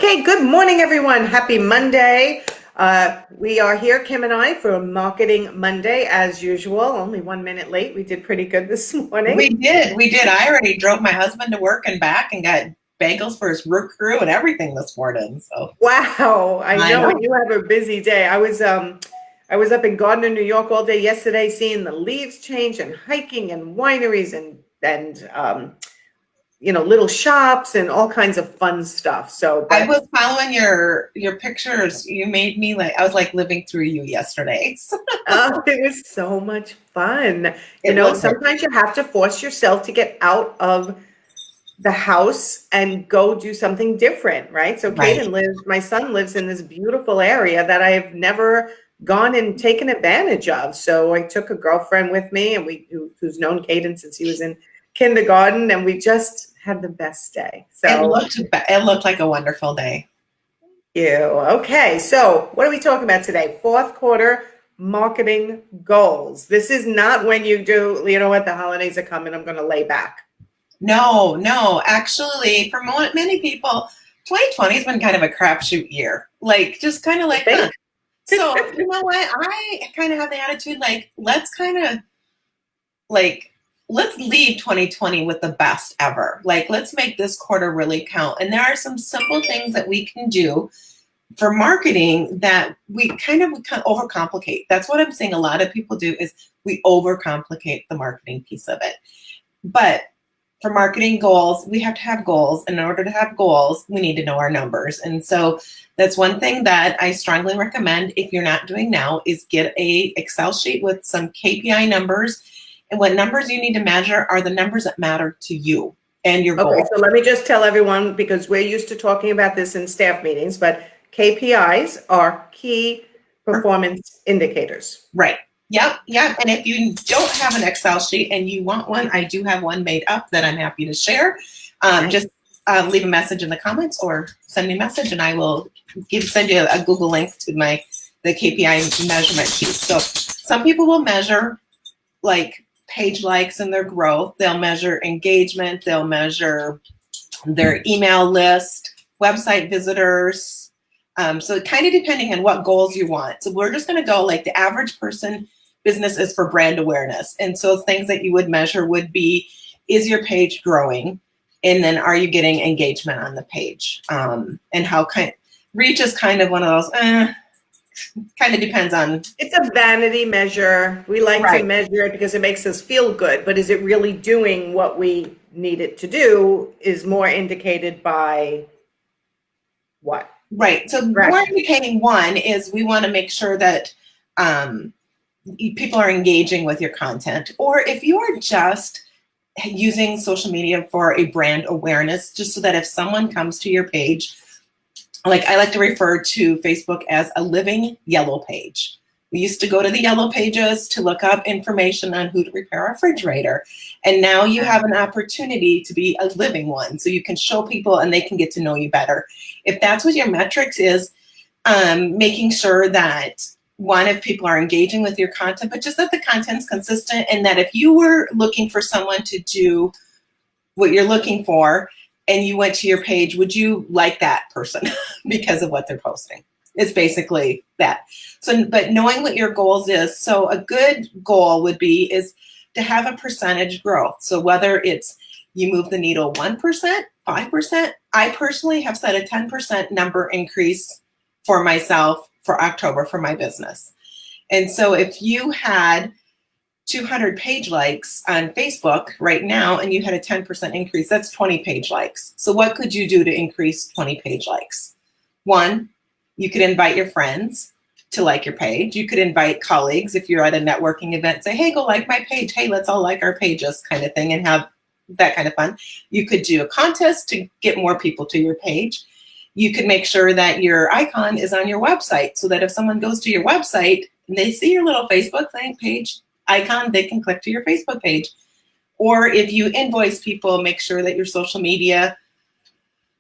Okay, good morning, everyone. Happy Monday. We are here, Kim and I, for Marketing Monday as usual. Only 1 minute late. We did pretty good this morning. We did. I already drove my husband to work and back and got bagels for his root crew and everything this morning. So Wow, I I know know. you have a busy day. I was up in Gardner, New York all day yesterday, seeing the leaves change and hiking and wineries and little shops and all kinds of fun stuff. So, I but was following your pictures. You made me I was like living through you yesterday. So oh, it was so much fun. it was it. Sometimes you have to force yourself to get out of the house and go do something different, right? So Right. my son lives in this beautiful area that I've never gone and taken advantage of. So I took a girlfriend with me and who's known Caden since he was in kindergarten, and we just had the best day. So It looked like a wonderful day. okay, so what are we talking about today? Fourth quarter marketing goals. This is not when you do, what, the holidays are coming, I'm going to lay back. No. Actually, for many people, 2020 has been kind of a crapshoot year. Like just kind of like, huh. So you know what? I kind of have the attitude let's leave 2020 with the best ever. Like, let's make this quarter really count. And there are some simple things that we can do for marketing that we kind of overcomplicate. That's what I'm seeing a lot of people do is we overcomplicate the marketing piece of it. But for marketing goals, we have to have goals. And in order to have goals, we need to know our numbers. And so that's one thing that I strongly recommend if you're not doing now is get a Excel sheet with some KPI numbers. And what numbers you need to measure are the numbers that matter to you and your goal. Okay, so let me just tell everyone, because we're used to talking about this in staff meetings, but KPIs are key performance indicators. Right. Yep. And if you don't have an Excel sheet and you want one, I do have one made up that I'm happy to share. Just leave a message in the comments or send me a message and I will send you a Google link to the KPI measurement sheet. So some people will measure like page likes and their growth. They'll measure engagement. They'll measure their email list, website visitors. So kind of depending on what goals you want. So we're just going to go like the average person business is for brand awareness. And so things that you would measure would be, is your page growing? And then are you getting engagement on the page? And how reach is kind of one of those, kind of depends on. It's a vanity measure. We like to measure it because it makes us feel good, but is it really doing what we need it to do is more indicated by what? Right. So more indicating one is we want to make sure that people are engaging with your content. Or if you are just using social media for a brand awareness, just so that if someone comes to your page, like I like to refer to Facebook as a living yellow page. We used to go to the yellow pages to look up information on who to repair our refrigerator. And now you have an opportunity to be a living one. So you can show people and they can get to know you better. If that's what your metrics is, making sure that one, if people are engaging with your content, but just that the content's consistent and that if you were looking for someone to do what you're looking for and you went to your page, would you like that person because of what they're posting? It's basically that. So, but knowing what your goals is, so a good goal would be is to have a percentage growth. So whether it's you move the needle 1%, 5%, I personally have set a 10% number increase for myself for October for my business. And so if you had 200 page likes on Facebook right now and you had a 10% increase, that's 20 page likes. So what could you do to increase 20 page likes? One, you could invite your friends to like your page. You could invite colleagues if you're at a networking event, say, hey, go like my page. Hey, let's all like our pages kind of thing and have that kind of fun. You could do a contest to get more people to your page. You could make sure that your icon is on your website so that if someone goes to your website and they see your little Facebook page icon, they can click to your Facebook page. Or if you invoice people, make sure that your social media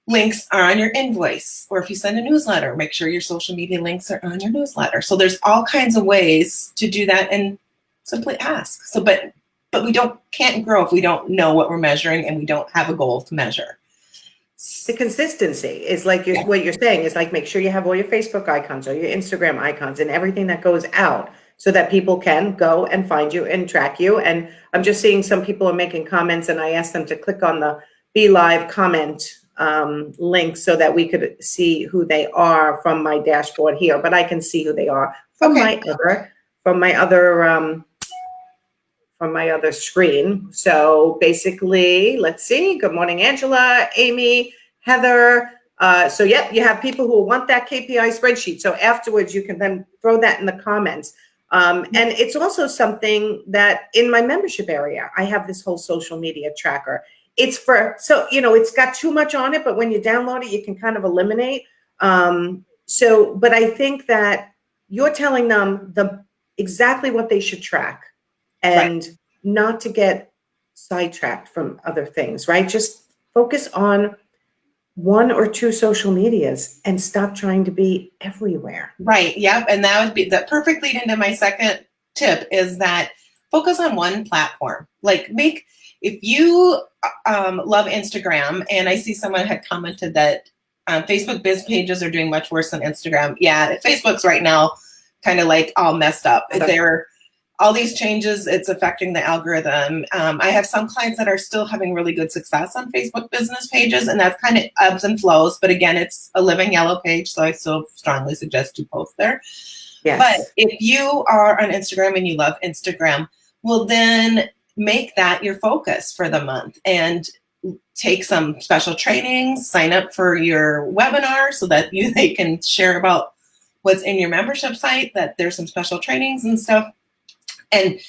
links are on your invoice. Or if you send a newsletter, make sure your social media links are on your newsletter. So there's all kinds of ways to do that and simply ask. So, but we can't grow if we don't know what we're measuring and we don't have a goal to measure. The consistency is like Yeah. what you're saying is like, make sure you have all your Facebook icons or your Instagram icons and everything that goes out so that people can go and find you and track you. And I'm just seeing some people are making comments, and I asked them to click on the Be Live comment link so that we could see who they are from my dashboard here, but I can see who they are from Okay. from my other screen. So basically, let's see. Good morning, Angela, Amy, Heather. So yeah, you have people who want that KPI spreadsheet. So afterwards, you can then throw that in the comments. And it's also something that in my membership area, I have this whole social media tracker. It's it's got too much on it, but when you download it, you can kind of eliminate. But I think that you're telling them exactly what they should track, and not to get sidetracked from other things, right? Just focus on one or two social medias and stop trying to be everywhere. Right. Yep. And that would be the perfect lead into my second tip, is that focus on one platform. Like if you love Instagram, and I see someone had commented that Facebook biz pages are doing much worse than Instagram. Yeah. Facebook's right now kind of like all messed up. All these changes, it's affecting the algorithm. I have some clients that are still having really good success on Facebook business pages, and that's kind of ebbs and flows. But again, it's a living yellow page, so I still strongly suggest you post there. Yes. But if you are on Instagram and you love Instagram, well, then make that your focus for the month and take some special trainings, sign up for your webinar so that they can share about what's in your membership site, that there's some special trainings and stuff. And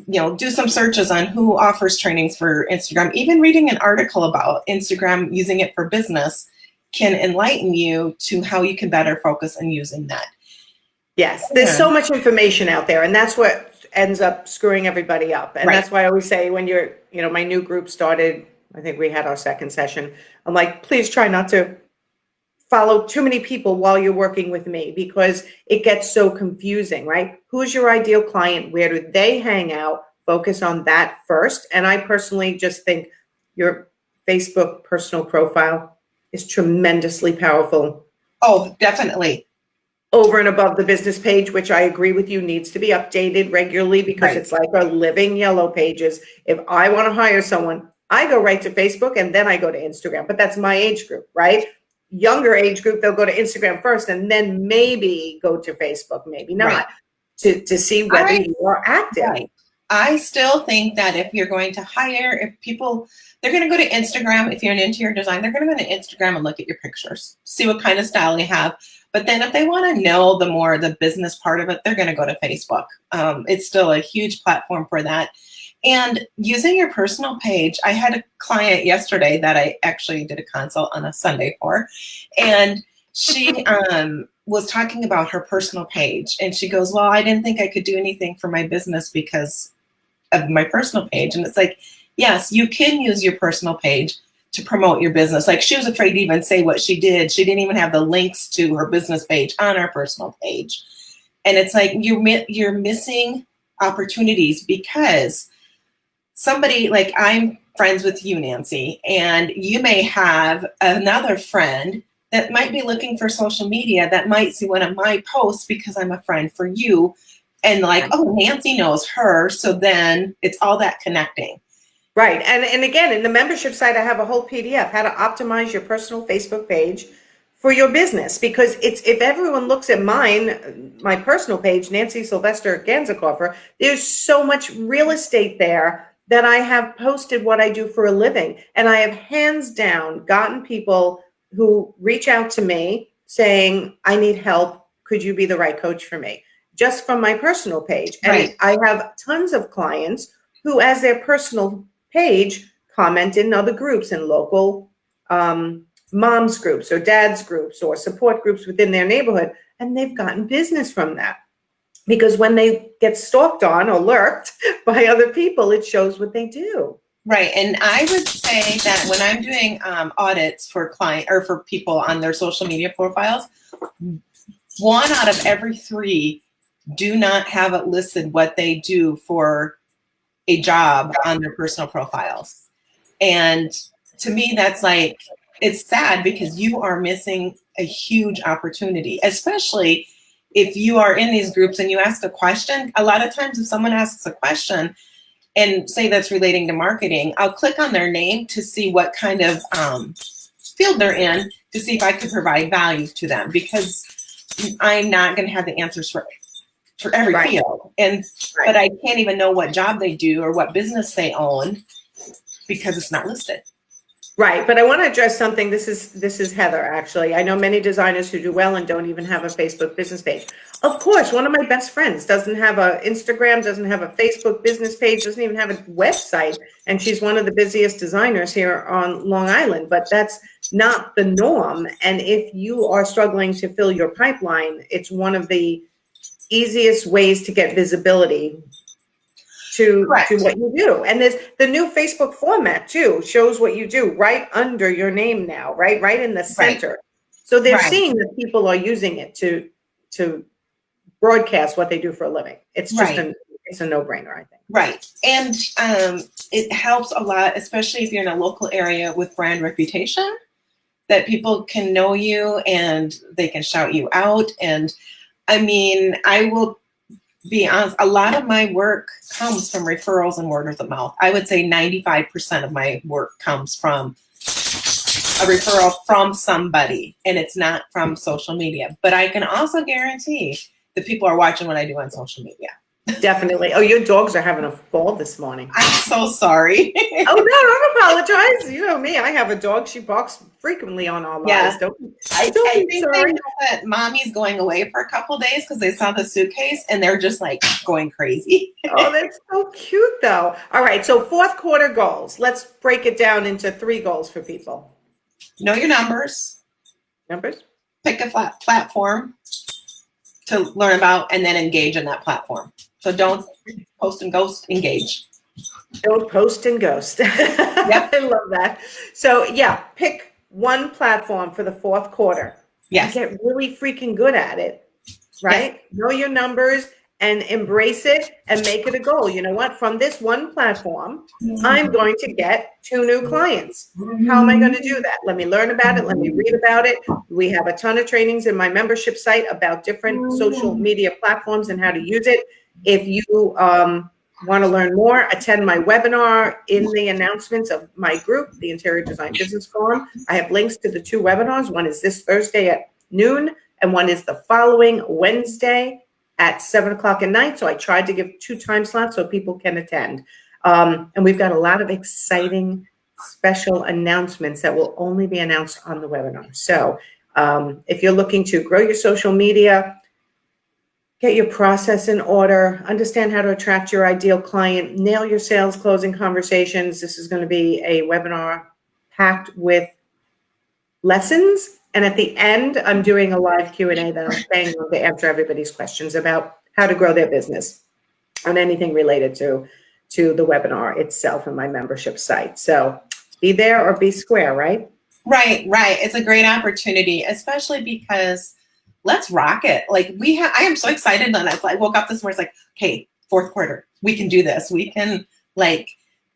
do some searches on who offers trainings for Instagram. Even reading an article about Instagram, using it for business, can enlighten you to how you can better focus on using that. Yes, there's so much information out there, and that's what ends up screwing everybody up. And that's why I always say, when my new group started, I think we had our second session, I'm like, please try not to follow too many people while you're working with me, because it gets so confusing, right? Who's your ideal client? Where do they hang out? Focus on that first. And I personally just think your Facebook personal profile is tremendously powerful. Oh, definitely. Over and above the business page, which I agree with you, needs to be updated regularly, because it's like a living yellow pages. If I want to hire someone, I go right to Facebook and then I go to Instagram, but that's my age group, right? Younger age group, they'll go to Instagram first and then maybe go to Facebook, maybe not, to see whether you are active. Right. I still think that if you're going to hire, they're going to go to Instagram. If you're an interior design, they're going to go to Instagram and look at your pictures, see what kind of style you have. But then if they want to know the business part of it, they're going to go to Facebook. It's still a huge platform for that. And using your personal page, I had a client yesterday that I actually did a consult on a Sunday for, and she was talking about her personal page, and she goes, well, I didn't think I could do anything for my business because of my personal page. And it's like, yes, you can use your personal page to promote your business. Like, she was afraid to even say what she did. She didn't even have the links to her business page on her personal page. And it's like, you're missing opportunities, because somebody, like, I'm friends with you, Nancy, and you may have another friend that might be looking for social media that might see one of my posts because I'm a friend for you, and like, oh, Nancy knows her, so then it's all that connecting. Right. And again, in the membership site, I have a whole PDF, how to optimize your personal Facebook page for your business. Because if everyone looks at my personal page, Nancy Sylvester Ganzakoffer, there's so much real estate there that I have posted what I do for a living. And I have hands down gotten people who reach out to me saying, I need help. Could you be the right coach for me? Just from my personal page. And I have tons of clients who, as their personal page, comment in other groups, in local moms groups or dads groups or support groups within their neighborhood. And they've gotten business from that. Because when they get stalked on or lurked by other people, it shows what they do. Right. And I would say that when I'm doing audits for for people on their social media profiles, 1 out of every 3 do not have it listed what they do for a job on their personal profiles. And to me, that's like, it's sad because you are missing a huge opportunity, especially if you are in these groups and you ask a question. A lot of times if someone asks a question and say that's relating to marketing, I'll click on their name to see what kind of field they're in to see if I could provide value to them, because I'm not going to have the answers for every field. And but I can't even know what job they do or what business they own because it's not listed. Right, but I want to address something. This is Heather, actually. I know many designers who do well and don't even have a Facebook business page. Of course, one of my best friends doesn't have an Instagram, doesn't have a Facebook business page, doesn't even have a website, and she's one of the busiest designers here on Long Island, but that's not the norm. And if you are struggling to fill your pipeline, it's one of the easiest ways to get visibility to what you do. And there's the new Facebook format too, shows what you do right under your name now, right in the center. Right. So they're seeing that people are using it to broadcast what they do for a living. It's just it's a no-brainer, I think. Right. And it helps a lot, especially if you're in a local area with brand reputation, that people can know you and they can shout you out. And I mean, I will be honest, a lot of my work comes from referrals and word of mouth. I would say 95% of my work comes from a referral from somebody, and it's not from social media. But I can also guarantee that people are watching what I do on social media. Definitely. Oh, your dogs are having a ball this morning. I'm so sorry. Oh, no, don't apologize. You know me. I have a dog. She barks frequently on our lives. Yeah. I think they know that mommy's going away for a couple days because they saw the suitcase and they're just like going crazy. Oh, that's so cute, though. All right. So fourth quarter goals. Let's break it down into 3 goals for people. Know your numbers. Pick a platform to learn about and then engage in that platform. So don't post and ghost, engage. Don't post and ghost. Yep. I love that. So yeah, pick one platform for the fourth quarter. Yes. Get really freaking good at it, right? Yes. Know your numbers and embrace it and make it a goal. You know what? From this one platform, I'm going to get 2 new clients. How am I going to do that? Let me learn about it. Let me read about it. We have a ton of trainings in my membership site about different social media platforms and how to use it. If you want to learn more, attend my webinar in the announcements of my group, the Interior Design Business Forum. I have links to the 2 webinars. One is this Thursday at noon, and one is the following Wednesday at 7:00 at night. So I tried to give 2 time slots so people can attend. And we've got a lot of exciting special announcements that will only be announced on the webinar. So if you're looking to grow your social media, get your process in order, understand how to attract your ideal client, nail your sales closing conversations. This is going to be a webinar packed with lessons. And at the end, I'm doing a live Q&A that I'm staying on to answer everybody's questions about how to grow their business on anything related to the webinar itself and my membership site. So be there or be square, right? Right. It's a great opportunity, especially because let's rock it. Like I am so excited. And I woke up this morning, it's like, okay, fourth quarter, we can do this. We can like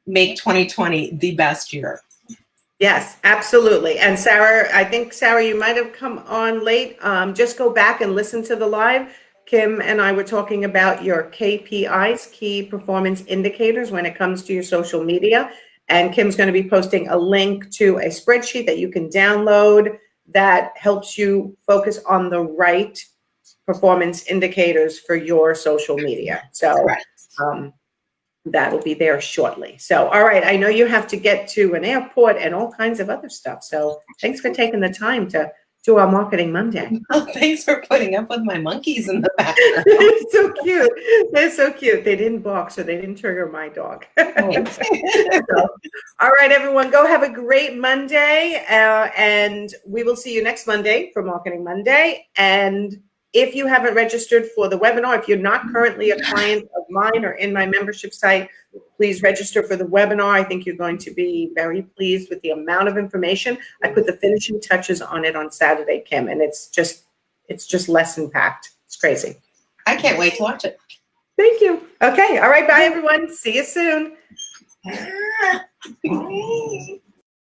make 2020 the best year. Yes, absolutely. And Sarah, I think, Sarah, you might have come on late. Just go back and listen to the live. Kim and I were talking about your KPIs, key performance indicators, when it comes to your social media. And Kim's going to be posting a link to a spreadsheet that you can download that helps you focus on the right performance indicators for your social media. So that'll be there shortly. So, all right, I know you have to get to an airport and all kinds of other stuff. So thanks for taking the time to do our Marketing Monday. Oh, thanks for putting up with my monkeys in the back. They're so cute. They're so cute. They didn't bark, so they didn't trigger my dog. So, all right, everyone, go have a great Monday. And we will see you next Monday for Marketing Monday. And if you haven't registered for the webinar, if you're not currently a client of mine or in my membership site, please register for the webinar. I think you're going to be very pleased with the amount of information. I put the finishing touches on it on Saturday, Kim, and it's just lesson packed. It's crazy. I can't wait to watch it. Thank you. Okay. All right. Bye, everyone. See you soon.